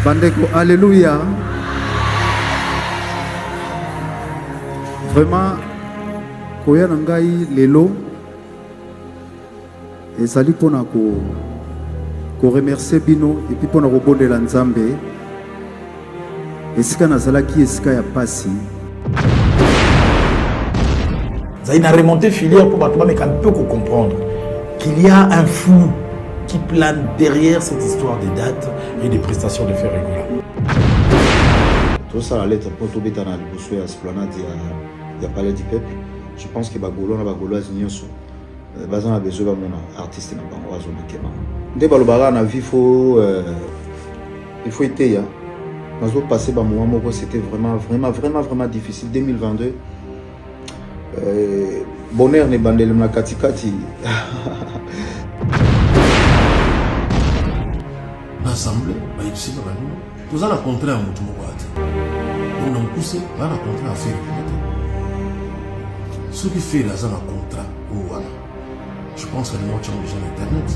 Bandeko, alléluia. Vraiment, koya nangai lelo. Et sali pona ko remercier bino et puis pona ko bondela nzambe. Esika nazalaki esika ya pasi. Il y a une remontée filière pour mais quand on peut comprendre qu'il y a un flou qui plane derrière cette histoire des dates et des prestations de faits réguliers. Tout ça, la lettre pour tout bêta dans le esplanade, il y a palais du peuple. Je pense que Bagolo, Bagolo, Bazan a besoin d'un artiste dans le Bangoa, dès Balobara, on a vu il faut être là. Nous avons passé par moment où c'était vraiment difficile. 2022. Bonheur ne bandel na katikati. L'assemblée, ici, nous allons rencontrer un mot. Nous avons poussé, nous allons rencontrer un fait. Ce qui fait là, c'est un contrat. Je pense que les gens ont besoin d'Internet.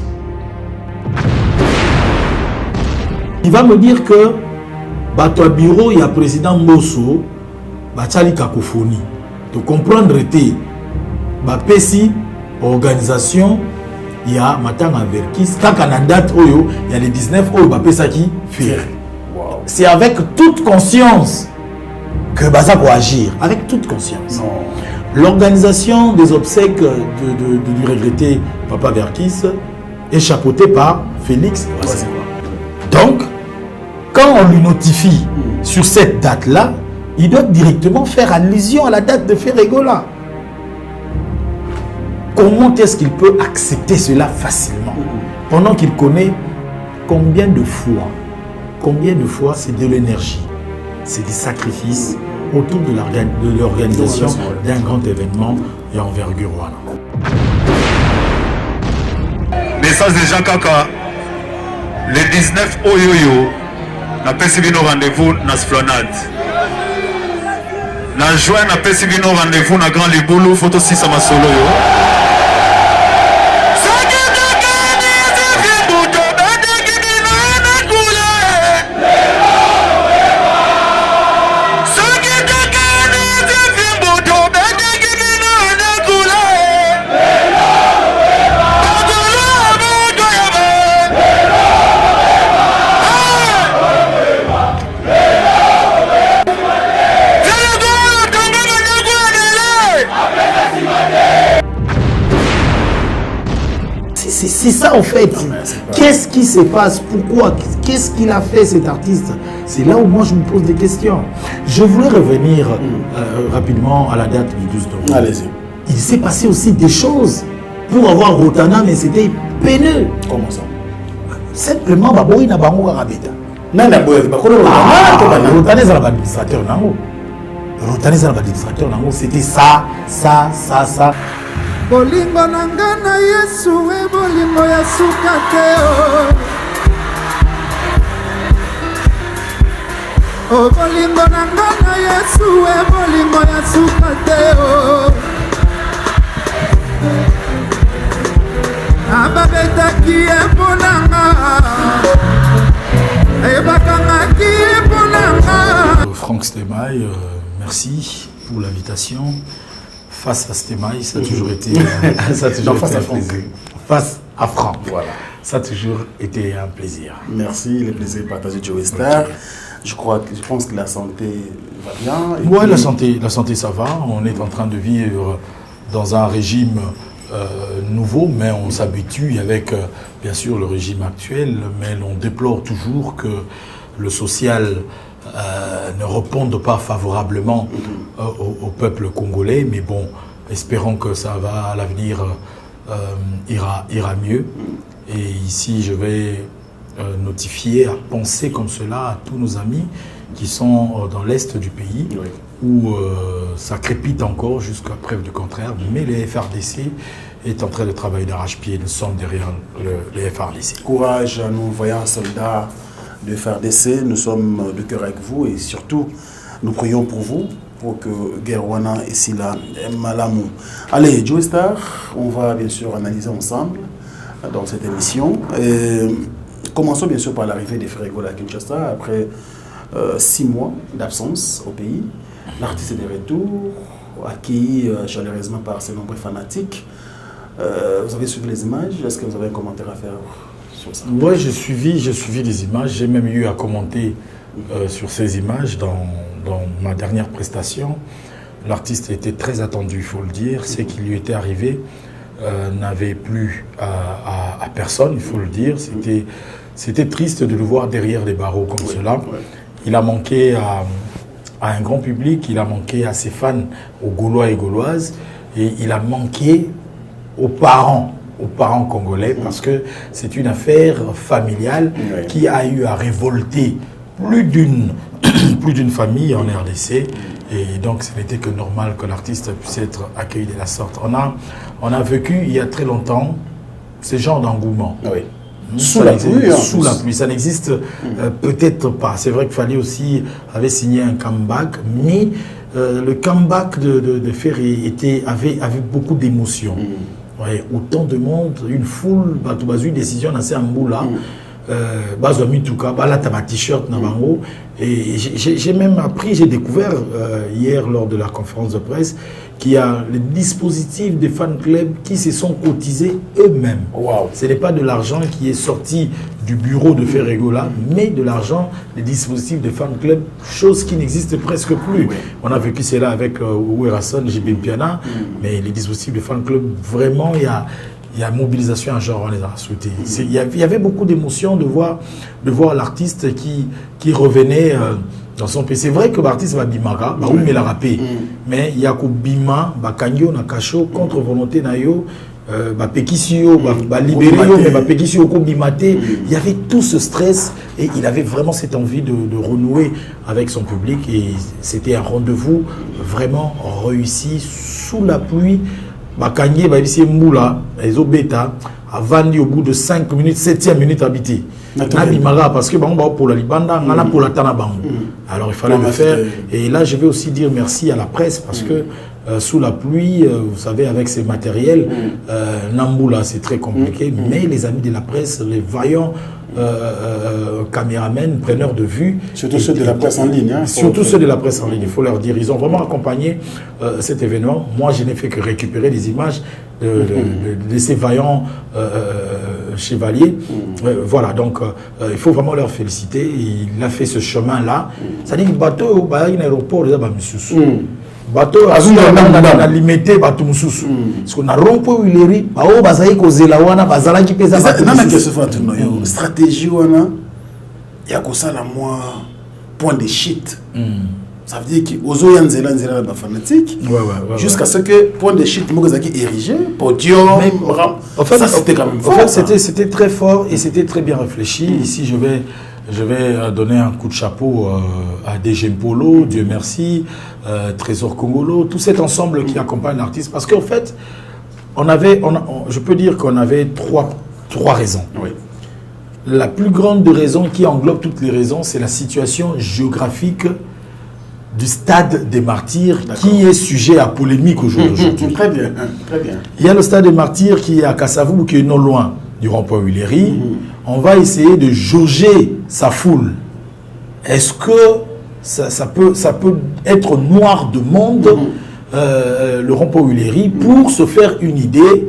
Il va me dire que Bato bureau, il y a président Mosso, Bachali Cacophonie. De comprendre que Bapesi, organisation, il y a Matanga Verkis, quand on a date, il y a les 19 Bapesa qui fait. C'est avec toute conscience que Baza peut agir. Avec toute conscience. L'organisation des obsèques du regretté Papa Verkis est chapeautée par Félix. Donc, quand on lui notifie sur cette date-là, il doit directement faire allusion à la date de Ferregola. Comment est-ce qu'il peut accepter cela facilement pendant qu'il connaît combien de fois c'est de l'énergie, c'est des sacrifices autour de l'organisation d'un grand événement et envergure. Message de Jean Kaka, le 19 Oyoyo, n'a pas suivi nos rendez-vous dans l'esplanade. Na juin na pesi bino rendez-vous na Grand Liboulou photo 6 à Masolo yo. C'est ça en fait. Qu'est-ce qui se passe? Pourquoi? Qu'est-ce qu'il a fait cet artiste? C'est là où moi je me pose des questions. Je voulais revenir rapidement à la date du 12 novembre. Allez-y. Il s'est passé aussi des choses pour avoir Rotana, mais c'était peineux. Comment ça? Simplement, Baboui n'a pas encore habité. Rotana est l'administrateur. Rotana est l'administrateur. C'était ça. Bolingo nangana Yesu e bolingo ya suka te o bolingo nangana Yesu e bolingo ya suka te ababetaki e bonanga e bakanga ki e bonanga. Franck Stemaille, merci pour l'invitation. Face à Stemaille, ça a toujours été un plaisir. Face à Franck, voilà. Ça a toujours été un plaisir. Merci, le plaisir partagé Joe Star. Je pense que la santé va bien. Oui, la santé ça va. On est en train de vivre dans un régime nouveau, mais on s'habitue avec bien sûr le régime actuel, mais on déplore toujours que le social ne répondent pas favorablement au peuple congolais, mais bon, espérons que ça va à l'avenir ira mieux. Et ici, je vais notifier, à penser comme cela à tous nos amis qui sont dans l'est du pays, où ça crépite encore jusqu'à preuve du contraire, mais le FRDC est en train de travailler d'arrache-pied. Nous sommes derrière le FRDC. Courage à nos voyants soldats de FRDC, nous sommes de cœur avec vous et surtout nous prions pour vous, pour que Guerwana et Sila Malamou. Allez, Joe Star, on va bien sûr analyser ensemble dans cette émission. Commençons bien sûr par l'arrivée des frères Egola à Kinshasa après 6 mois d'absence au pays. L'artiste est de retour, accueilli chaleureusement par ses nombreux fanatiques. Vous avez suivi les images, est-ce que vous avez un commentaire à faire sur ça? Oui, j'ai suivi les images, j'ai même eu à commenter sur ces images dans ma dernière prestation. L'artiste était très attendu, il faut le dire. Ce qui lui était arrivé n'avait plus à personne, il faut le dire. C'était triste de le voir derrière des barreaux comme cela. Il a manqué à un grand public, il a manqué à ses fans, aux Gaulois et Gauloises, et il a manqué aux parents congolais, parce que c'est une affaire familiale qui a eu à révolter plus d'une famille en RDC, et donc ce n'était que normal que l'artiste puisse être accueilli de la sorte. On a vécu il y a très longtemps ce genre d'engouement. Sous la pluie, ça n'existe peut-être pas. C'est vrai qu'il fallait aussi avait signé un comeback, mais le comeback de Ferry avait beaucoup d'émotions. Autant de monde, une foule, une décision dans ces Amboula. T-shirt et j'ai même appris, j'ai découvert hier lors de la conférence de presse qu'il y a les dispositifs des fan clubs qui se sont cotisés eux-mêmes. Ce n'est pas de l'argent qui est sorti du bureau de Ferregola, mais de l'argent des dispositifs de fan club, chose qui n'existe presque plus. On a vécu cela avec Ouerason, JB Piana, mais les dispositifs de fan club, vraiment, il y a mobilisation à genre, on les a souhaités. Il y avait beaucoup d'émotions de voir l'artiste qui revenait dans son pays. C'est vrai que l'artiste va bimaka, mais la rappé. Mais il y a que bima, kanyo na kacho contre volonté na yo, pekisio, libéré mais pekisio ko bimate. Il y avait tout ce stress et il avait vraiment cette envie de renouer avec son public, et c'était un rendez-vous vraiment réussi sous la pluie. Bakanye babisi Moula, ezo beta avant au bout de 5 minutes, 7e minute habité. Nabimara parce que pour la Libanda, on a pour la Tanabango. Alors il fallait le faire. Et là je vais aussi dire merci à la presse parce que sous la pluie, vous savez, avec ces matériels, Namboula c'est très compliqué, mais les amis de la presse, les vaillants caméramens, preneurs de vue, surtout ceux de la presse en ligne, surtout ceux de la presse en ligne, il faut leur dire, ils ont vraiment accompagné cet événement. Moi je n'ai fait que récupérer des images de ces vaillants chevaliers. Voilà, donc il faut vraiment leur féliciter. Il a fait ce chemin là, ça dit que bateau un aéroport déjà bateau a limité bateau mususu parce qu'on a rompu Wileri bao bazai kozela wana bazala ki pesa bateau stratégie wana ya kosala moi point de shit. Ça veut dire que ozo yanzela nzela ba fanatique jusqu'à ce que point de shit mokozaki érigé podium. En fait c'était quand même fort. En fait c'était très fort et c'était très bien réfléchi. Ici je vais donner un coup de chapeau à DG Mpolo, Dieu merci, Trésor Congolo, tout cet ensemble qui accompagne l'artiste. Parce qu'en fait, je peux dire qu'on avait trois raisons. La plus grande des raisons qui englobe toutes les raisons, c'est la situation géographique du stade des Martyrs qui est sujet à polémique aujourd'hui. Très bien, très bien. Il y a le stade des Martyrs qui est à Kassavou, qui est non loin du rond-point Wileri. On va essayer de jauger sa foule. Est-ce que ça peut être noir de monde, le rond-point Wileri, pour se faire une idée,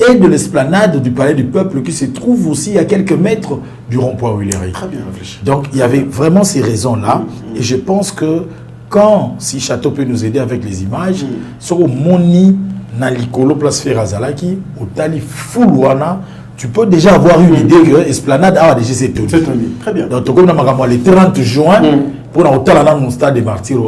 et de l'esplanade du Palais du Peuple qui se trouve aussi à quelques mètres du rond-point Wileri. Très bien réfléchi. Donc il y avait vraiment ces raisons-là, et je pense que si Château peut nous aider avec les images, sur Moni, Nalikolo, Place Ferrazalaki, au Tali Foulouana, tu peux déjà avoir une idée que l'esplanade a déjà c'est tout. Très bien. Donc, comme le 30 juin, pour dans stade des Martyrs,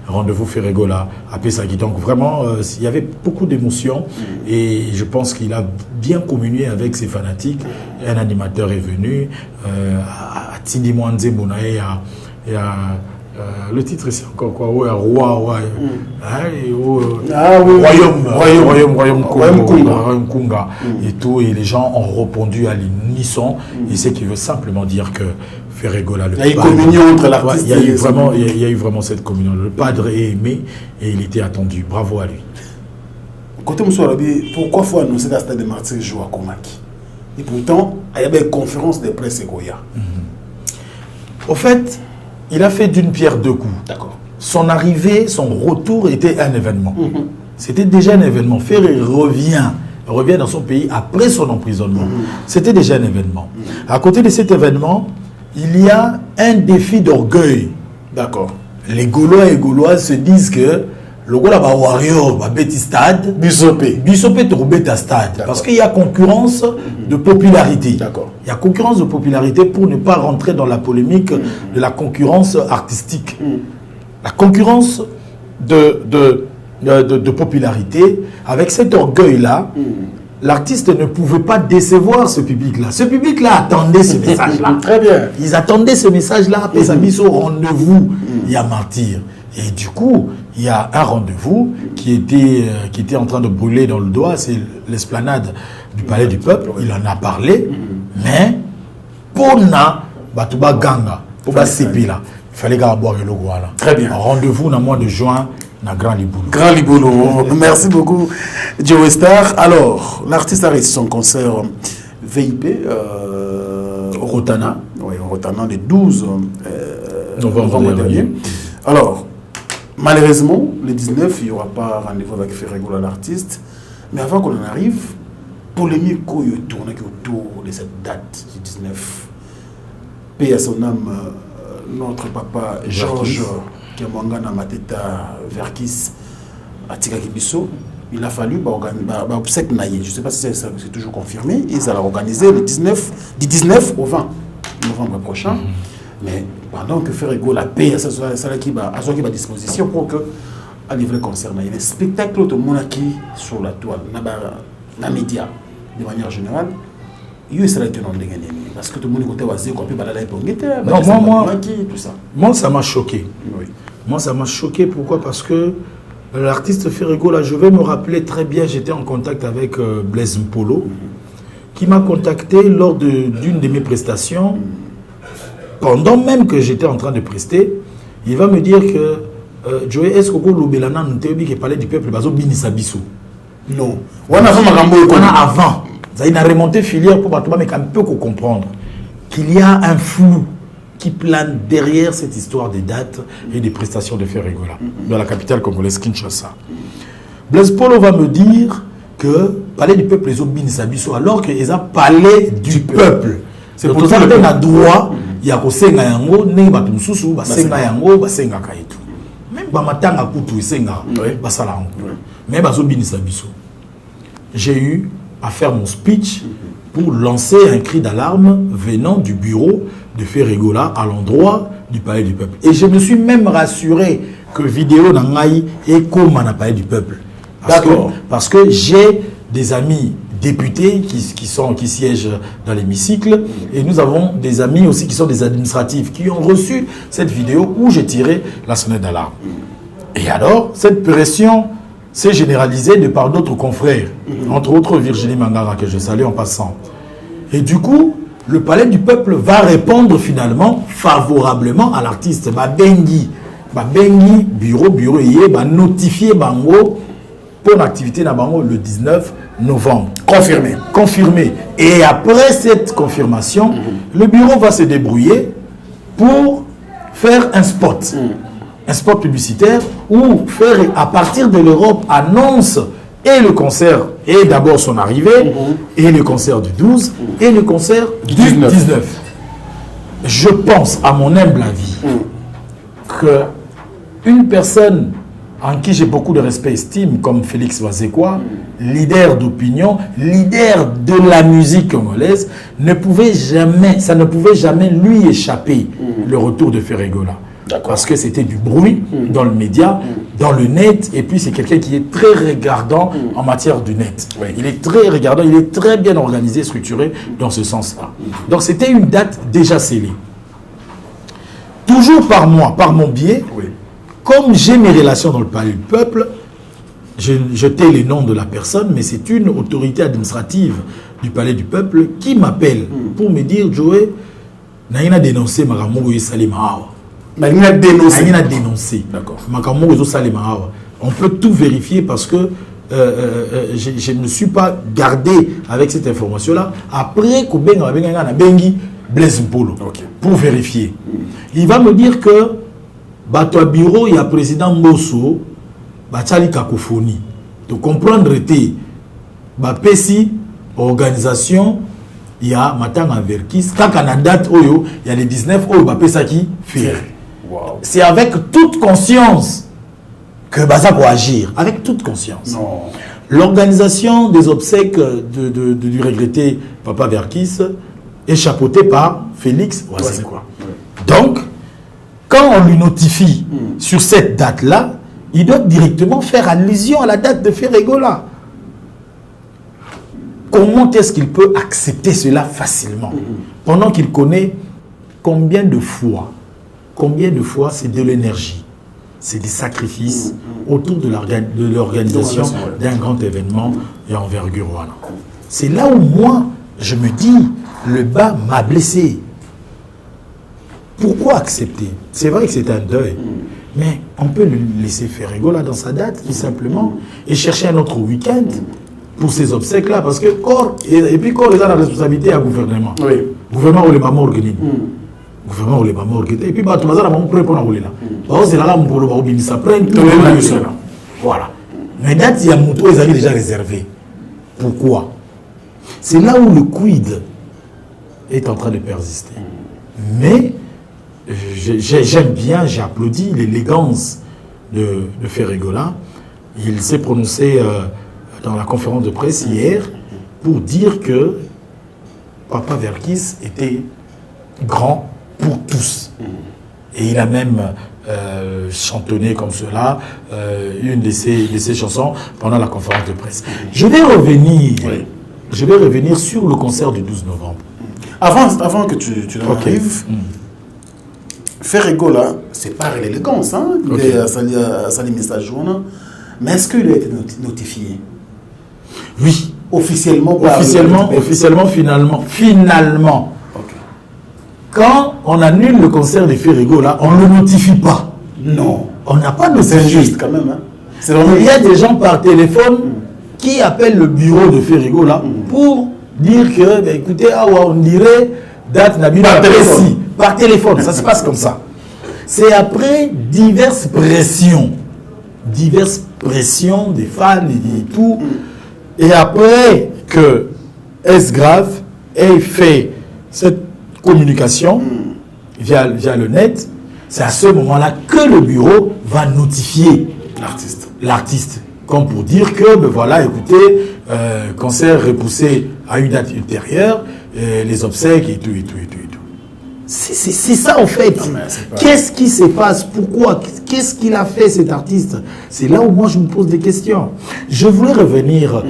rendez-vous Ferregola à Pessagui. Donc, vraiment, il y avait beaucoup d'émotions et je pense qu'il a bien communié avec ses fanatiques. Un animateur est venu, à Tindi Mwanze Mounae, le titre c'est encore quoi? Royaume Kunga et tout, et les gens ont répondu à l'unisson, et ce qui veut simplement dire que Ferregola, il y a eu communion entre l'artiste. Il y a eu vraiment cette communion. Le padre est aimé et il était attendu. Bravo à lui. Côté Moussouarabi, pourquoi faut annoncer la stade de Martyrs joue à Komaki? Et pourtant, il y avait une conférence de presse Goya. Au fait, il a fait d'une pierre deux coups. D'accord. Son arrivée, son retour était un événement. C'était déjà un événement. Ferré revient dans son pays après son emprisonnement. C'était déjà un événement. À côté de cet événement, il y a un défi d'orgueil. D'accord. Les Gaulois et Gauloises se disent que le Gola va warrior, va bêti stade. Bissopé te rebêta stade. Parce qu'il y a concurrence de popularité. D'accord. Il y a concurrence de popularité pour ne pas rentrer dans la polémique de la concurrence artistique. La concurrence de popularité, avec cet orgueil-là, l'artiste ne pouvait pas décevoir ce public-là. Ce public-là attendait ce message-là. Très bien. Ils attendaient ce message-là, après ça mis au rendez-vous. Il y a Martyr. Et du coup, il y a un rendez-vous qui était en train de brûler dans le doigt, c'est l'esplanade du Palais du Peuple. Il en a parlé, mais pour Batouba Ganga, pour CP là, il fallait boire le logo là. Très bien. Rendez-vous dans le mois de juin. Grand Liboulou. Grand Liboulou. Merci beaucoup, Joe Star. Alors, l'artiste a réussi son concert VIP au Rotana. Oui, au Rotana, le 12 novembre dernier. Alors, malheureusement, le 19, il n'y aura pas rendez-vous avec Ferregola, l'artiste. Mais avant qu'on en arrive, polémique qui tourne autour de cette date du 19. Paix à son âme, notre papa Georges Kiamwangana Mateta Verkis à Tigaki-Bisso. Il a fallu obsèque naïe. Je ne sais pas si c'est toujours confirmé. Ils allaient organiser le 19 au 20 novembre prochain. Mais pendant que Ferrego la paix à celle qui va à disposition pour que à livrer concert les spectacles de monarchie sur la toile, dans les médias de manière générale. Il serait étonnant de gagner parce que tout le monde côté va dire qu'on peut balader pour moi ça m'a choqué. Oui. Moi ça m'a choqué, pourquoi? Parce que l'artiste Ferrego là, je vais me rappeler très bien, j'étais en contact avec Blaise Mpolo qui m'a contacté lors d'une de mes prestations. Pendant même que j'étais en train de prester, il va me dire que Joe, est-ce que le Belana nous qui parlait du peuple bazo binisa biso? Non. On a avant. Il a remonté filière pour mais un peu comprendre qu'il y a un flou qui plane derrière cette histoire des dates et des prestations de Ferregola dans la capitale congolaise Kinshasa. Blaise Polo va me dire que parler du peuple les autres binisa biso alors qu'ils ont parlé du peuple. C'est pour ça qu'on a droit. Il y a kosenga yango ne batumsusu basenga yango basenga kaitu même bamatanga kutu isenga basala yango mais bazobinisa biso. J'ai eu à faire mon speech pour lancer un cri d'alarme venant du bureau de Ferregola à l'endroit du Palais du Peuple, et je me suis même rassuré que vidéo nangai est comme un Palais du Peuple parce que j'ai des amis députés qui siègent dans l'hémicycle, et nous avons des amis aussi qui sont des administratifs qui ont reçu cette vidéo où j'ai tiré la sonnette d'alarme. Et alors, cette pression s'est généralisée de par d'autres confrères, entre autres Virginie Mangara, que je salue en passant. Et du coup, le Palais du Peuple va répondre finalement favorablement à l'artiste. Babengi, bureau, notifier Bango pour l'activité na Bango le 19 novembre. Confirmé. Et après cette confirmation, le bureau va se débrouiller pour faire un spot. Un spot publicitaire où faire à partir de l'Europe annonce et le concert, et d'abord son arrivée, et le concert du 12, et le concert du 19. Je pense, à mon humble avis, que une personne en qui j'ai beaucoup de respect et estime, comme Félix Wazekwa, leader d'opinion, leader de la musique congolaise, ça ne pouvait jamais lui échapper le retour de Ferregola. Parce que c'était du bruit dans le média, dans le net, et puis c'est quelqu'un qui est très regardant en matière du net. Il est très regardant, il est très bien organisé, structuré dans ce sens-là. Donc c'était une date déjà scellée. Toujours par moi, par mon biais, comme j'ai mes relations dans le Palais du Peuple, je tais les noms de la personne, mais c'est une autorité administrative du Palais du Peuple qui m'appelle pour me dire, Joe, Naïna dénoncé Makamou et Salima. Naïna dénoncé. D'accord. Makamou et Salima. On peut tout vérifier parce que je ne me suis pas gardé avec cette information-là. Après, Bengi Blaise Mpolo, pour vérifier. Il va me dire que Bato bureau, il y a président Mosso, Bachali Kakophonie. De comprendre, Bapesi, organisation, il y a Matanga Verkis, quand on a date, il y a les 19 Oyo, Bapesaki fait. Wow. C'est avec toute conscience que Bazako agir, avec toute conscience. L'organisation des obsèques du regretté Papa Verkis est chapeautée par Félix Ouazekwa. Donc, quand on lui notifie sur cette date-là, il doit directement faire allusion à la date de Ferregola. Comment est-ce qu'il peut accepter cela facilement pendant qu'il connaît combien de fois c'est de l'énergie, c'est des sacrifices autour de l'organisation d'un grand événement et envergure. C'est là où moi, je me dis, le bas m'a blessé. Pourquoi accepter? C'est vrai que c'est un deuil, mais on peut le laisser faire Ferregola dans sa date, tout simplement, et chercher un autre week-end pour ces obsèques-là, parce que corps, et puis corps, ils ont la responsabilité à gouvernement. Oui. Gouvernement, on les mamans organisés. Gouvernement, on les mamans organisés. Et puis, bah, tu vas avoir pour répondre à là. Bah, c'est là, on va oublier ça. Voilà. Mais date, il y a Mouto, ils avaient déjà réservé. Pourquoi? C'est là où le quid est en train de persister. Mais, j'aime bien, j'ai applaudi l'élégance de Ferregola. Il s'est prononcé dans la conférence de presse hier pour dire que Papa Verkis était grand pour tous. Et il a même chantonné comme cela une de ses chansons pendant la conférence de presse. Je vais revenir sur le concert du 12 novembre. Avant que tu arrives, Ferregola, c'est pas l'élégance, hein? Il est à sa message journal. Mais est-ce qu'il a été notifié? Oui. Officiellement, finalement. Okay. Quand on annule le concert de Ferregola, on ne le notifie pas. Non. On n'a pas notifié. C'est juste quand même. Hein? Il y a des gens par téléphone qui appellent le bureau de Ferregola pour dire que, ben, écoutez, on dirait date Nabila précis. Par téléphone, ça se passe comme ça. C'est après diverses pressions des fans et tout. Et après que S-Grave ait fait cette communication via le net, c'est à ce moment-là que le bureau va notifier l'artiste. Comme pour dire que, ben voilà, écoutez, concert repoussé à une date ultérieure, les obsèques et tout. C'est ça en fait. Qu'est-ce qui se passe? Pourquoi? Qu'est-ce qu'il a fait cet artiste? C'est là où moi je me pose des questions. Je voulais revenir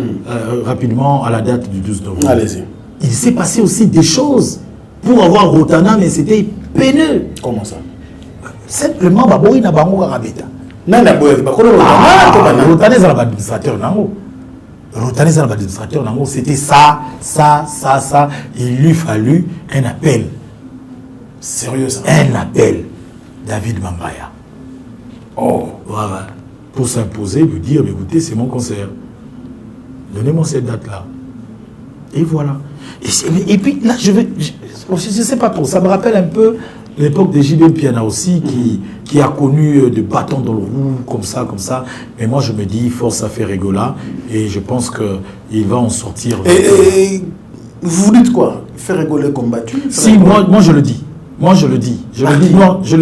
rapidement à la date du 12 novembre. Allez-y. Il s'est passé aussi des choses pour avoir Rotana, mais c'était peineux. Comment ça? Simplement, Baboui n'a pas rabeta. Rotana est l'administrateur. C'était ça. Il lui fallut un appel. Sérieux ça? Un appel. David Mambaya. Voilà. Pour s'imposer, lui dire, écoutez, c'est mon concert. Donnez-moi cette date-là. Et voilà. Et puis là, je ne sais pas trop. Ça me rappelle un peu l'époque de JB Piana aussi, qui a connu des bâtons dans le roue, comme ça. Mais moi, je me dis, force à Ferregola. Et je pense qu'il va en sortir. Et vous dites quoi? Ferregola combattu? Si, moi je le dis. Je le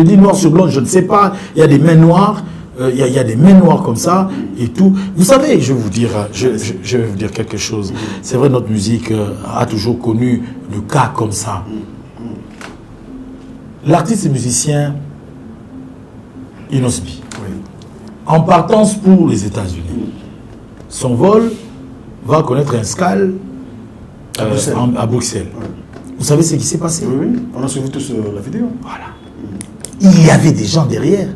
dis noir sur blanc, je ne sais pas. Il y a des mains noires, il y a des mains noires comme ça et tout. Vous savez, je vais vous dire quelque chose. C'est vrai, notre musique a toujours connu le cas comme ça. L'artiste et musicien Inosbi, en partance pour les États-Unis, son vol va connaître un scale à Bruxelles. Vous savez ce qui s'est passé? Oui, on a suivi tous la vidéo. Voilà. Il y avait des gens derrière.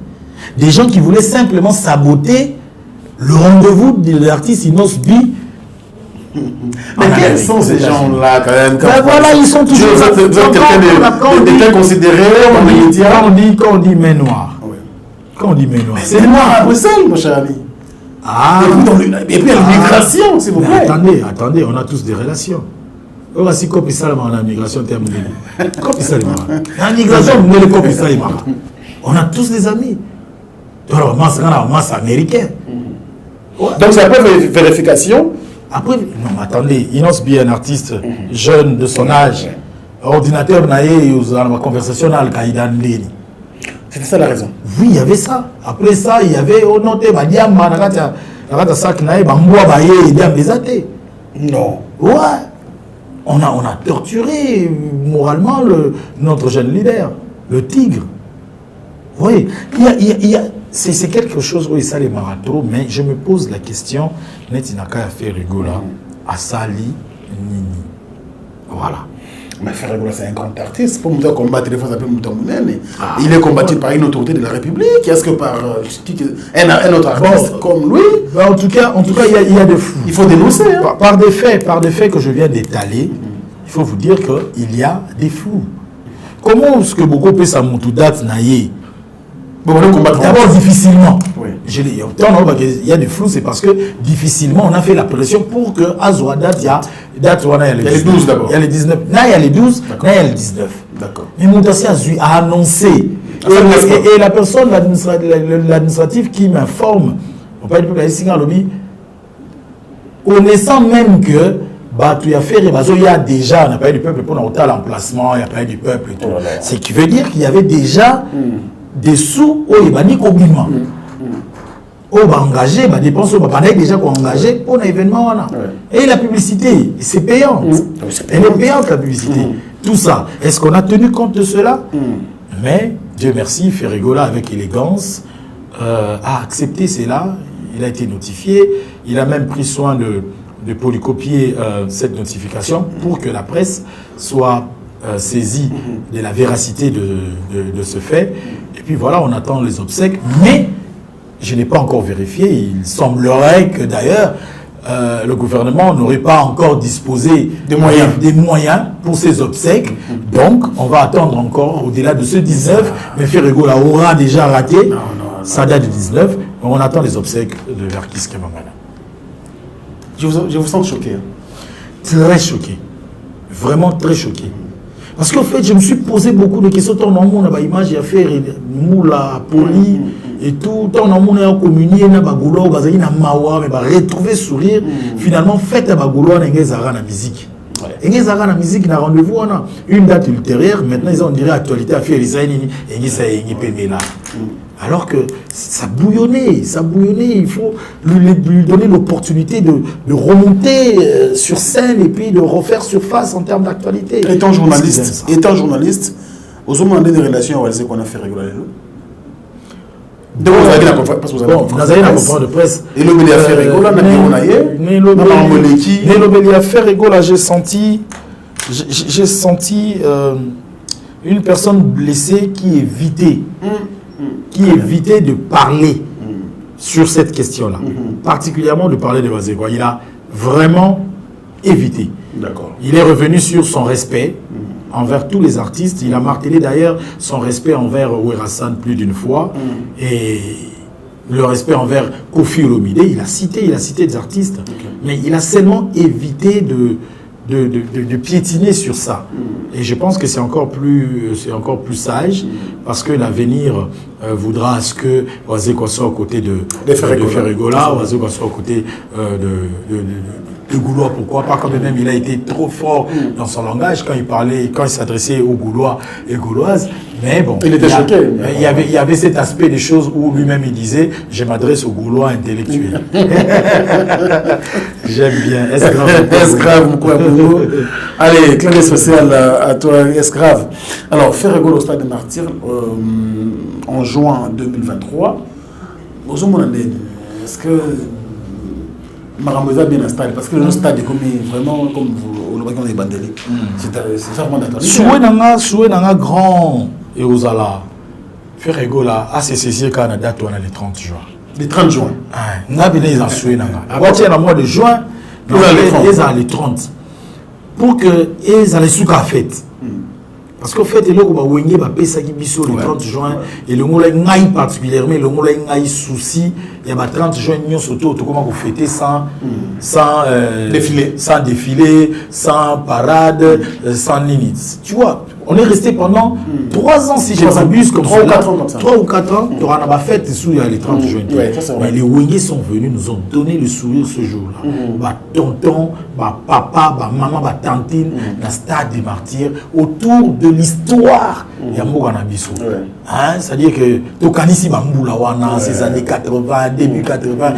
Des gens qui voulaient simplement saboter le rendez-vous de l'artiste Inosbi. Mais quels sont ces gens-là quand même? Ben voilà, ils sont toujours... quelqu'un considéré comme les médias. Quand on dit main noire. C'est noir à Bruxelles, mon cher ami. Ah. Et puis il y a l'immigration, s'il vous plaît. Attendez, on a tous des relations. On a si copie ça on a migration terminée. Copie ça la migration on a tous des amis. Moi c'est américain. Donc c'est après vérification. Après, non, attendez, Inos Bi, un artiste jeune de son âge, ordinateur naïe, dans ma conversation à Al-Qaïda. C'était ça la raison. Oui, il y avait ça. Après ça, il y avait noté Badiamba, Nagata Sak Naï, Bamboua Baye, Diam Bezate. Non. Ouais. On a torturé moralement notre jeune leader, le tigre. Oui, c'est quelque chose où ça les marathons, mais je me pose la question, Netinaka a fait rigola, à Sali, Nini. Voilà. Mais Ferregola, c'est un grand artiste. Pour nous combattre des fois, ça peut nous tomber. Il est combattu par une autorité de la République. Est-ce que par un autre artiste comme lui? En tout cas, il y a des fous. Il faut dénoncer. Hein. Par des faits que je viens d'étaler, il faut vous dire qu'il y a des fous. Comment est-ce que beaucoup peut s'amoutoudat naïe? D'abord, difficilement. Oui. Il y a des flous, c'est parce que difficilement, on a fait la pression pour que Azwa date, il y a les 12 d'abord. Il y a les 19. Là, il y a les 12, là, il y a les 19. D'accord. Mais Moutassé a annoncé. Et la personne, l'administratif qui m'informe, on peut dire connaissant même que il y a déjà, on n'a pas eu du peuple pour notre l'emplacement, il n'y a pas eu du peuple et tout. Ce qui veut dire qu'il y avait déjà des sous au Ibani Kobima. Au engagé, des dépenses au Babanaï déjà engagé pour l'événement. Et la publicité, c'est payant. Elle est payante la publicité. Tout ça, est-ce qu'on a tenu compte de cela? Mais, Dieu merci, Ferregola avec élégance a accepté cela. Il a été notifié. Il a même pris soin de polycopier cette notification pour que la presse soit saisie de la véracité de ce fait. Et puis voilà, on attend les obsèques. Mais je n'ai pas encore vérifié. Il semblerait que d'ailleurs, le gouvernement n'aurait pas encore disposé des moyens pour ces obsèques. Donc, on va attendre encore au-delà de ce 19. Mais Ferregola aura déjà raté. Ça date du 19. Mais on attend les obsèques de Verkis Kemangana. Je vous sens choqué. Très choqué. Vraiment très choqué. Parce qu'en fait, je me suis posé beaucoup de questions. Tant on a image, il y a fait moula, poli et tout. Tant on a communié, on a bagoulo, on a mawa, mais retrouver sourire. Finalement, faites à bagoulo, on a la musique. Et la musique, on a rendez-vous, on a une date ultérieure. Maintenant, ils ont dirait actualité à faire les années, et ça est là. Alors que ça bouillonnait, il faut lui donner l'opportunité de remonter sur scène et puis de refaire surface en termes d'actualité. Étant journaliste, aux hommes des relations avec qu'on a fait régulièrement. Donc vous avez la conférence de presse. Et le Bélia fait rigola, j'ai senti une personne blessée qui évitait de parler sur cette question-là, particulièrement de parler de Bazegwa. Il a vraiment évité. Il est revenu sur son respect envers tous les artistes. Il a martelé d'ailleurs son respect envers Ouerassan plus d'une fois et le respect envers Kofi Olomide. Il a cité des artistes, mais il a seulement évité de piétiner sur ça. Et je pense que c'est encore plus sage parce que l'avenir voudra à ce que Oazeko soit aux côtés de Ferregola, Oazeko soit aux côtés de Goulois. Pourquoi pas? Quand même, il a été trop fort dans son langage quand il s'adressait aux Goulois et Gauloises. Mais bon, il était choqué. Il y avait cet aspect des choses où lui-même il disait « Je m'adresse aux Gaulois intellectuels ». J'aime bien. Escrave, allez, clin d'œil social à toi, Escrave. Alors, Ferregola au stade des Martyrs en juin 2023. Est-ce que Maramouza bien installé? Parce que le stade est vraiment comme vous le bandeli. C'est vraiment d'actualité. Souhait nanga grand et aux ala. Ferregola a cessé quand on date le 30 juin. Le 30 juin. N'a bien les souhait nanga. À partir du mois de juin, ils ont les 30. Pour que ils allaient sous la fête. Parce qu'en fait, le Wenge va payer ça qui biso le 30 juin et le Moulin Ngaï particulièrement, le Moulin Ngaï souci, il y a 30 juin, nous surtout, comment vous fêtez sans défilé, sans parade, sans limite. Tu vois, on est resté pendant 3 ans, si je ne m'abuse, comme 3 ou 4 ans, tu auras ma fête sous les 30 juin. Mais les Wenge sont venus, nous ont donné le sourire ce jour-là. Tonton, papa, maman, tantine, dans le stade des martyrs, autour de l'histoire. Il y a Moganabiso. C'est-à-dire que Tokanisi Bamboulawana, ces années 80, début 80,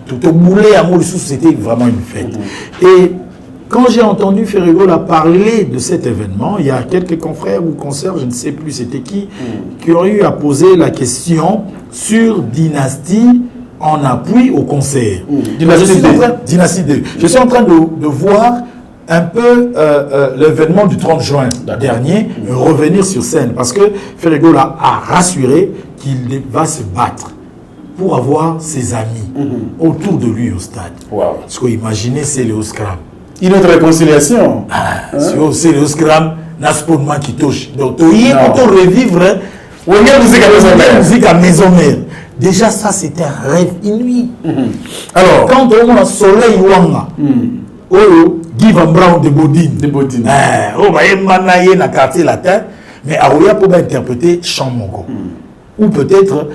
tout boulé à Moulissou, c'était vraiment une fête. Et quand j'ai entendu Ferregola parler de cet événement, il y a quelques confrères ou consoeurs, je ne sais plus c'était qui ont eu à poser la question sur Dynastie en appui au concert. Dynastie 2. Je suis en train de voir un peu l'événement du 30 juin dernier revenir sur scène parce que Ferregola a rassuré qu'il va se battre pour avoir ses amis autour de lui au stade. Parce que imaginez, c'est le Oscar. Une autre réconciliation. C'est le scram, Naspolman qui touche. Donc, il faut revivre musique à maison mère. Déjà, ça, c'était un rêve inouï. Alors, quand on a Soleil Wanga, Guy Van Brown de Bodine. On va y dans quartier latin, mais Aouya peut interpréter Chant Mongo. Ou peut-être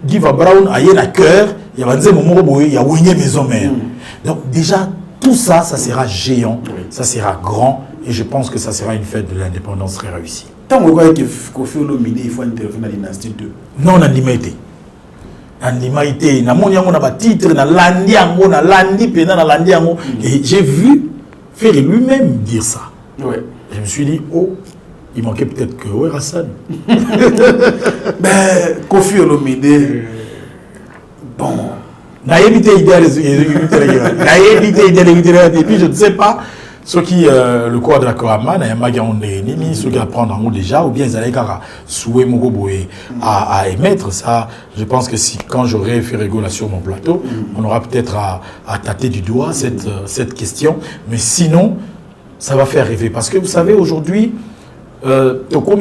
Guy Van Brown a un cœur, il y a un moment il y a une maison mère. Donc, déjà, tout ça, ça sera géant, ça sera grand, et je pense que ça sera une fête de l'indépendance très réussie. Tant que vous voyez que Kofi Olomide, il faut intervenir dans la dynastie 2. Non, on a l'imité. Titre, et j'ai vu Ferry lui-même dire ça. Je me suis dit, oh, il manquait peut-être que Hassan. Ben, Kofi Olomide, bon. Et puis je ne sais pas ceux qui le corps de la Korama, ceux qui apprennent en haut déjà, ou bien ils allaient souhaiter à émettre ça. Je pense que si quand j'aurai fait Ferregola sur mon plateau, on aura peut-être à tâter du doigt cette question. Mais sinon, ça va faire rêver. Parce que vous savez, aujourd'hui, comme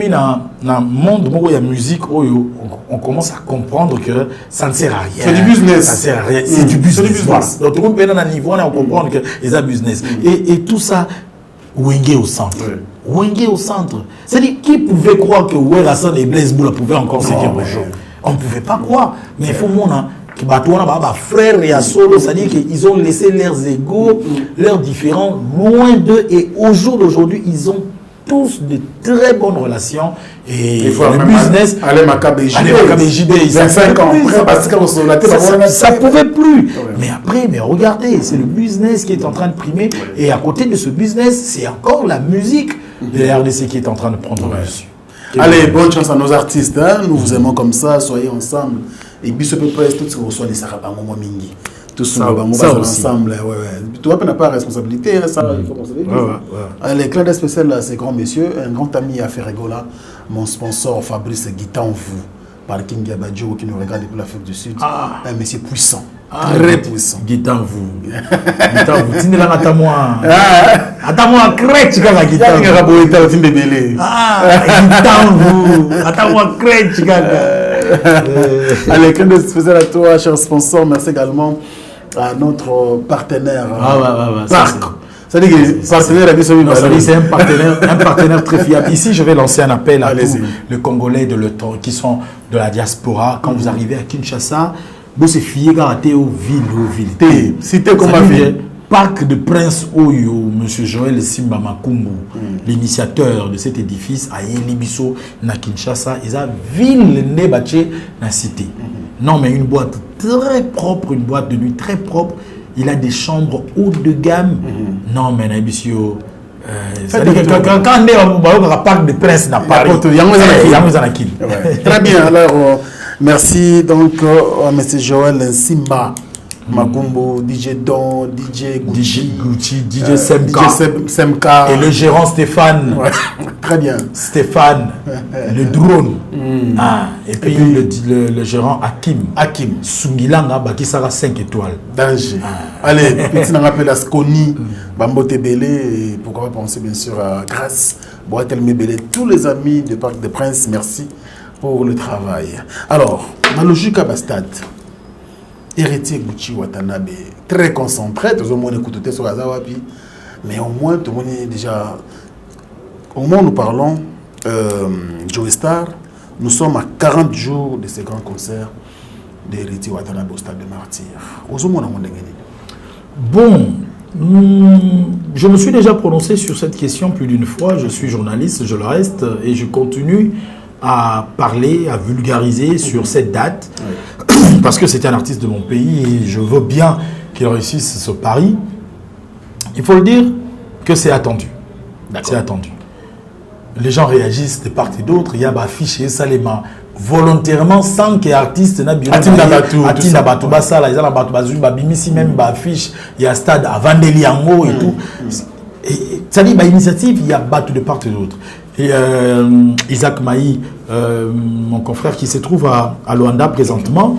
dans le monde où il y a musique, on commence à comprendre que ça ne sert à rien. C'est du business. Ça sert à rien. C'est du business. Voilà. Donc, tout le monde est dans un niveau, on comprend que c'est un business. Et tout ça, Wenge au centre. Wenge au centre. C'est-à-dire, qui pouvait croire que Hassan et Blaise Boula pouvaient encore se dire bonjour? On ne pouvait pas croire. Mais il faut que frères et solo, c'est-à-dire qu'ils ont laissé leurs égaux, leurs différends loin d'eux. Et au jour d'aujourd'hui, ils ont tous de très bonnes relations et il faut le business aller JD 25 ans après ça pouvait plus mais après regardez, c'est le business qui est en train de primer et à côté de ce business c'est encore la musique de la RDC qui est en train de prendre le dessus. Allez, bonne chance à nos artistes, hein? Nous vous aimons comme ça, soyez ensemble et puis ce peut pas être tout ce qu'on reçoit des Sarabango Mingi. Tout ça, ensemble. Tu vois, on n'a pas de responsabilité. Les clins spécial à ces grands messieurs, un grand ami à Ferregola, mon sponsor Fabrice Guitan vous, par King Gabadjo qui nous regarde depuis l'Afrique du Sud. Un monsieur puissant, très puissant. Guitan vous. Tu n'es là, attends-moi. Attends-moi, crèche quand la guitare. Guitan vous. Attends-moi, crèche quand. Allez, clin spécial à toi, cher sponsor. Merci également à notre partenaire Parc. C'est-à-dire que c'est un partenaire très fiable. Ici, je vais lancer un appel à tous les Congolais de l'OTAN qui sont de la diaspora. Quand vous arrivez à Kinshasa, vous se fiez aux villes. Cité comme ma ville. Parc de Prince Oyo, M. Joël Simba Makumbu, l'initiateur de cet édifice à Yelibiso, na Kinshasa, ils ont ville Nebaché na cité. Non, mais une boîte très propre, une boîte de nuit très propre. Il a des chambres haut de gamme. Non, mais Nabisio. Quand on est au Parc de Prince n'a pas. Très bien, alors merci donc à M. Joël Simba Magumbo, DJ Don, DJ Gucci, DJ Semka. Et le gérant Stéphane. Ouais. Très bien. Stéphane, le drone. Et puis le gérant Hakim. Sungilanga, qui sera 5 étoiles. Danger. Allez, petit on rappelle à Sconi, Bambote Belé, et pourquoi pas penser bien sûr à Grâce, Boatel Mebele, tous les amis de Parc des Princes, merci pour le travail. Alors, dans le logique à Bastad, héritier Gucci Watanabe, très concentré, tout le monde écoute sur Azawapi, mais au moins, tout le monde est déjà. Au moment où nous parlons, Joe Star, nous sommes à 40 jours de ces grands concerts d'héritier Watanabe au Stade des Martyrs. Bon, je me suis déjà prononcé sur cette question plus d'une fois. Je suis journaliste, je le reste, et je continue à parler, à vulgariser sur cette date, parce que c'est un artiste de mon pays et je veux bien qu'il réussisse ce pari. Il faut le dire que c'est attendu. C'est attendu. Les gens réagissent de part et d'autre. Il y a des affiches et ça les mains volontairement sans que l'artiste n'a bien il y a stade à Vandeliango et tout. Ça dit, initiative, il y a battu de part et d'autre. Et Isaac Maï, mon confrère qui se trouve à Luanda présentement,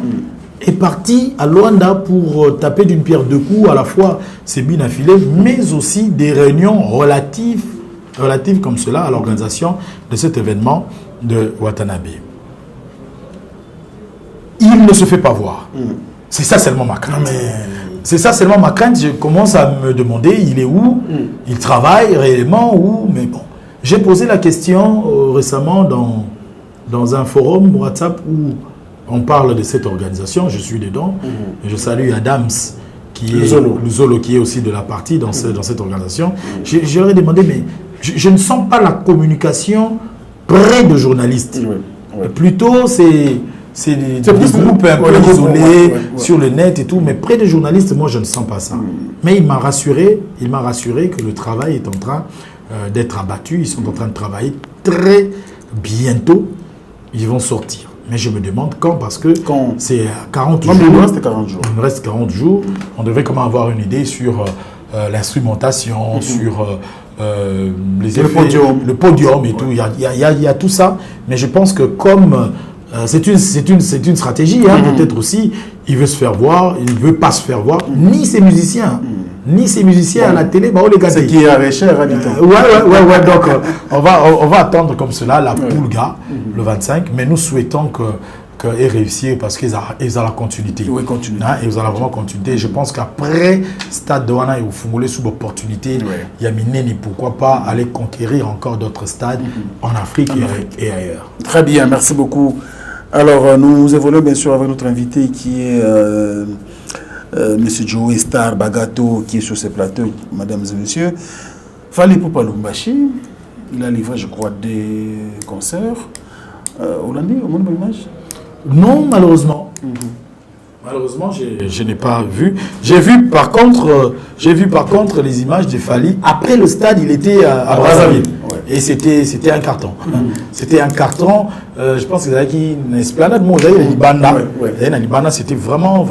est parti à Luanda pour taper d'une pierre deux coups, à la fois c'est bien affilé, mais aussi des réunions relatives comme cela à l'organisation de cet événement de Watanabe. Il ne se fait pas voir. C'est ça seulement ma crainte. C'est ça seulement ma crainte. Je commence à me demander, il est où? Il travaille réellement où? Mais bon. J'ai posé la question récemment dans un forum WhatsApp où on parle de cette organisation. Je suis dedans. Et je salue Adams, Luzolo, qui est aussi de la partie dans cette organisation. Je leur ai demandé, mais je ne sens pas la communication près de journalistes. Plutôt, c'est des groupes un peu isolés sur le net et tout, mais près des journalistes, moi, je ne sens pas ça. Mais il m'a rassuré que le travail est en train d'être abattu. Ils sont en train de travailler très bientôt. Ils vont sortir. Mais je me demande quand, parce que c'est 40 jours. Il me reste 40 jours. Il me reste 40 jours. On devrait comment avoir une idée sur l'instrumentation, sur les effets, le podium et tout. Il y a tout ça. Mais je pense que comme c'est une stratégie, peut-être aussi, il veut se faire voir, il ne veut pas se faire voir, ni ses musiciens. À la télé, bah, les gars. C'est qui est cher, habitant. Ouais. Donc, on va attendre comme cela la Poulga, le 25. Mais nous souhaitons qu'elle réussisse parce qu'ils ont la continuité. Oui, continue. Ils ont la vraiment continuité. Je pense qu'après Stade de Wana et au Fungolé, sous l'opportunité, il y a Mineni, pourquoi pas aller conquérir encore d'autres stades en Afrique et ailleurs. Très bien, merci beaucoup. Alors, nous évoluons bien sûr avec notre invité qui est Monsieur Joe Star Bagato, qui est sur ce plateau, mesdames et messieurs. Fali Poupa Lumbashi, il a livré, je crois, des concerts. Hollandais, au monde de l'image? Non, malheureusement. Malheureusement, je n'ai pas vu. J'ai vu par contre les images de Fali. Après le stade, il était à Brazzaville. Et c'était un carton. C'était un carton. Je pense qu'il y avait une esplanade. Moi, Libana, c'était vraiment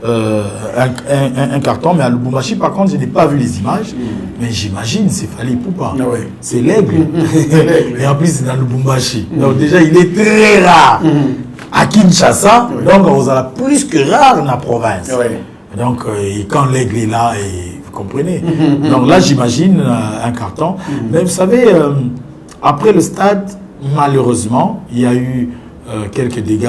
un carton. Mais à Lubumbashi, par contre, je n'ai pas vu les images. Mais j'imagine, c'est Fali Poupa. C'est l'aigle. Et en plus, c'est dans Lubumbashi. Donc déjà, il est très rare. À Kinshasa, donc on a plus que rare dans la province. Donc, quand l'aigle est là, vous comprenez. Donc là, j'imagine un carton. Mais vous savez, après le stade, malheureusement, il y a eu quelques dégâts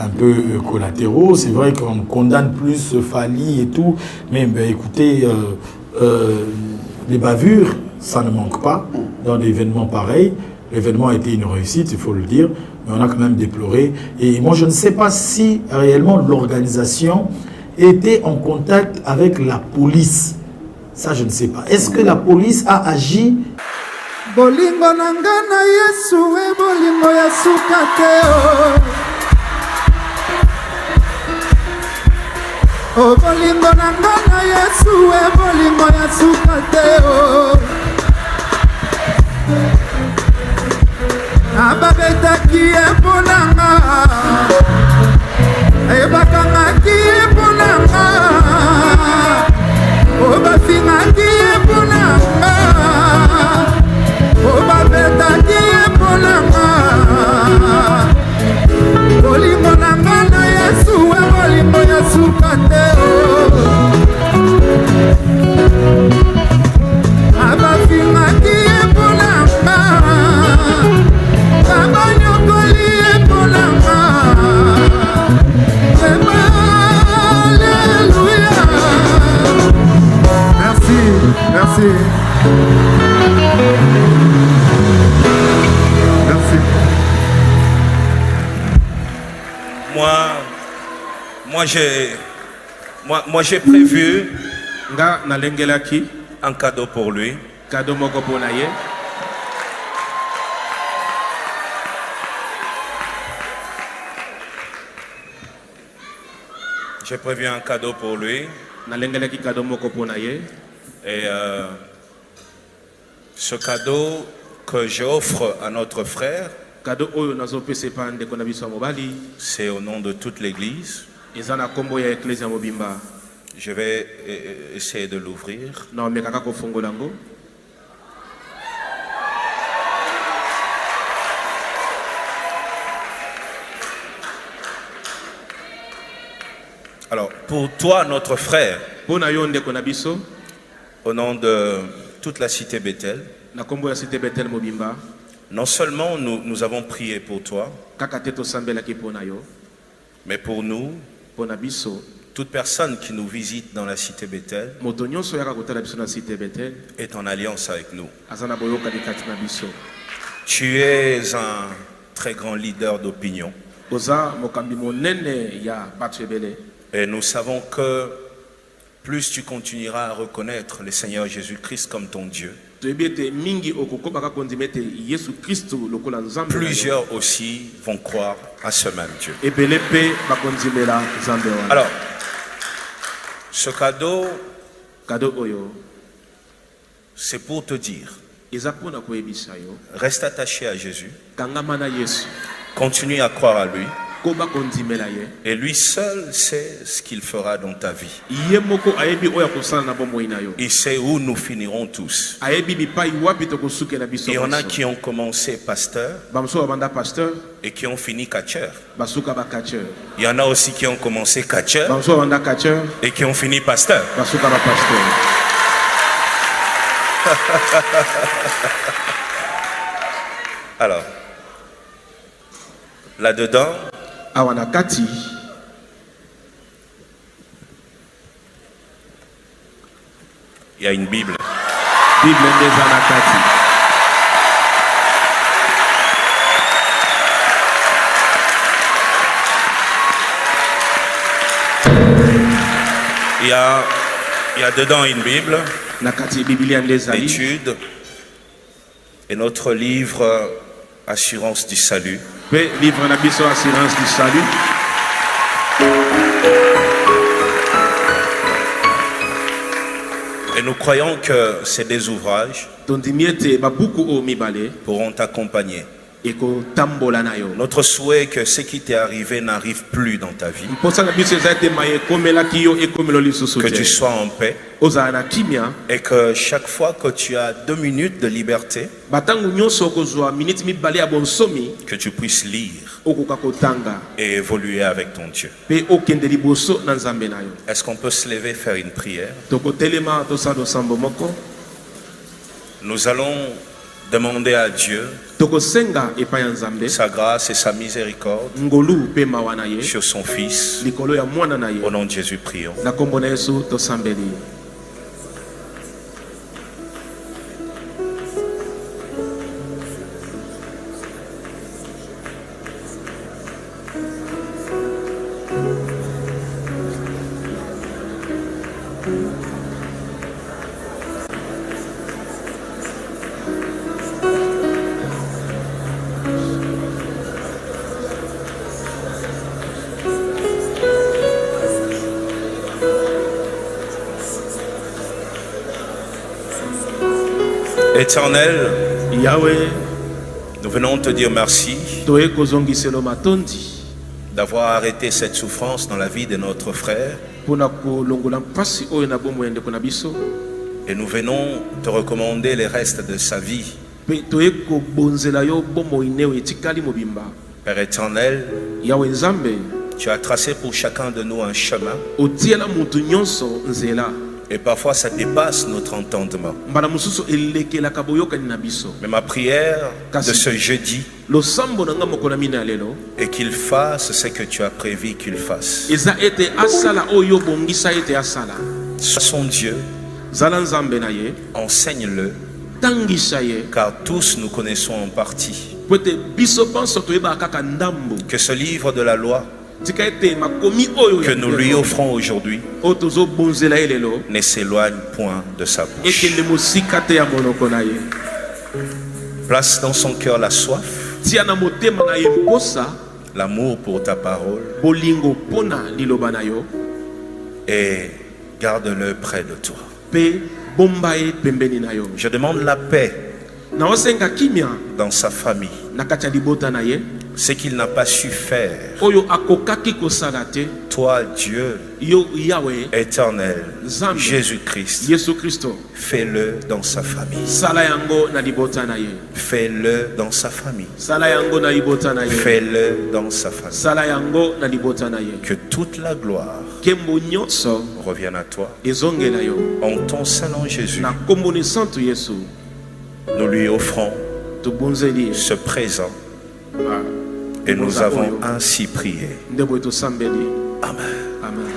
un peu collatéraux. C'est vrai qu'on condamne plus Fali et tout. Mais écoutez, les bavures, ça ne manque pas dans des événements pareils. L'événement a été une réussite, il faut le dire. Mais on a quand même déploré. Et moi, je ne sais pas si réellement l'organisation était en contact avec la police. Ça, je ne sais pas. Est-ce que la police a agi? Bolingo nangana Yesu e bolingo ya sukate oh bolingo nangana Yesu e bolingo ya sukate ababetaki eponanga ebakangaki eponanga Merci. Moi j'ai prévu Nga nalengelaki un cadeau pour lui. cadeau moko pona ye. J'ai prévu un cadeau pour lui. Nalengelaki cadeau moko pona ye. Et ce cadeau que j'offre à notre frère, Cadeau oyo nazopesa pa ndeko na biso ya mobali. c'est au nom de toute l'église. Eza na kombo ya eklezia mobimba. Je vais essayer de l'ouvrir. Na omekaka kofungola ngo. Alors, pour toi, notre frère, Pona yo ndeko na biso au nom de toute la cité Bethel, na kombo ya cité Bethel mobimba. non seulement nous avons prié pour toi, Kaka te tosambelaki pona yo. mais pour nous, Pona biso toute personne qui nous visite dans la cité Bethel moto nyonso yaka kotala biso na cité Bethel est en alliance avec nous. azana boyokani kati na biso. Tu es un très grand leader d'opinion Oza mokambi monene ya bato ebele. et nous savons que plus tu continueras à reconnaître le Seigneur Jésus-Christ comme ton Dieu, plusieurs aussi vont croire à ce même Dieu. Alors, ce cadeau, c'est pour te dire, reste attaché à Jésus, continue à croire à lui, et lui seul sait ce qu'il fera dans ta vie. Il sait où nous finirons tous. Il y en a qui ont commencé pasteur et qui ont fini catcheur. Il y en a aussi qui ont commencé catcheur et qui ont fini pasteur. Alors, là-dedans, Awanakati il y a une Bible. Bible Anakati. Il y a dedans une Bible, Nakati Biblia ndezali. l'étude et notre livre Assurance du Salut. Livre na biso assurance du salut. Et nous croyons que ces deux ouvrages Tondimiete babuku o mibale pourront t'accompagner. eko tambola na yo. Notre souhait est que ce qui t'est arrivé n'arrive plus dans ta vie. Mposa na biso ezate maye komela kiyo ekomelo lisusu. Que tu sois en paix Oza na kimia et que chaque fois que tu as 2 minutes de liberté, batangu nyonso kozwa minute mibale ya bonsomi que tu puisses lire okoka kotanga et évoluer avec ton Dieu. pe okende liboso na nzambe na yo. Est-ce qu'on peut se lever, faire une prière? Tokotelema tosado sambo moko. Nous allons demander à Dieu Tokosenga epa ya nzambe sa grâce et sa miséricorde ngolu pe mawa na ye sur son Fils. likolo ya mwana na ye. Au nom de Jésus, prions. Na kombo na Yesu tosambeli. Éternel, Yahweh, nous venons te dire merci toye kozongiselo matondi d'avoir arrêté cette souffrance dans la vie de notre frère. pona kolongola mpasi oyo na bomoi ya ndeko na biso. Et nous venons te recommander les restes de sa vie. Pe toye kobonzela yo bomoi neo etikali mobimba. Père éternel, Yahweh nzambe, tu as tracé pour chacun de nous un chemin. otiela mutu nyonso nzela. Et parfois ça dépasse notre entendement. Mbala mususu elekelaka boyokani na biso. Mais ma prière de ce jeudi Losambo nanga mokolo mina ya lelo est qu'il fasse ce que tu as prévu qu'il fasse. eza ete asala oyo bongisa ete asala. Sois son Dieu, enseigne-le, car tous nous connaissons en partie. Que ce livre de la loi que nous lui offrons aujourd'hui ne s'éloigne point de sa bouche. Place dans son cœur la soif, l'amour pour ta parole, et garde-le près de toi. Je demande la paix dans sa famille. Ce qu'il n'a pas su faire, toi Dieu éternel, Jésus-Christ, fais-le dans sa famille. Fais-le dans sa famille. Fais-le dans sa famille. Que toute la gloire revienne à toi. En ton Saint-Nom Jésus, nous lui offrons ce présent. Et nous avons ainsi prié. Amen. Amen.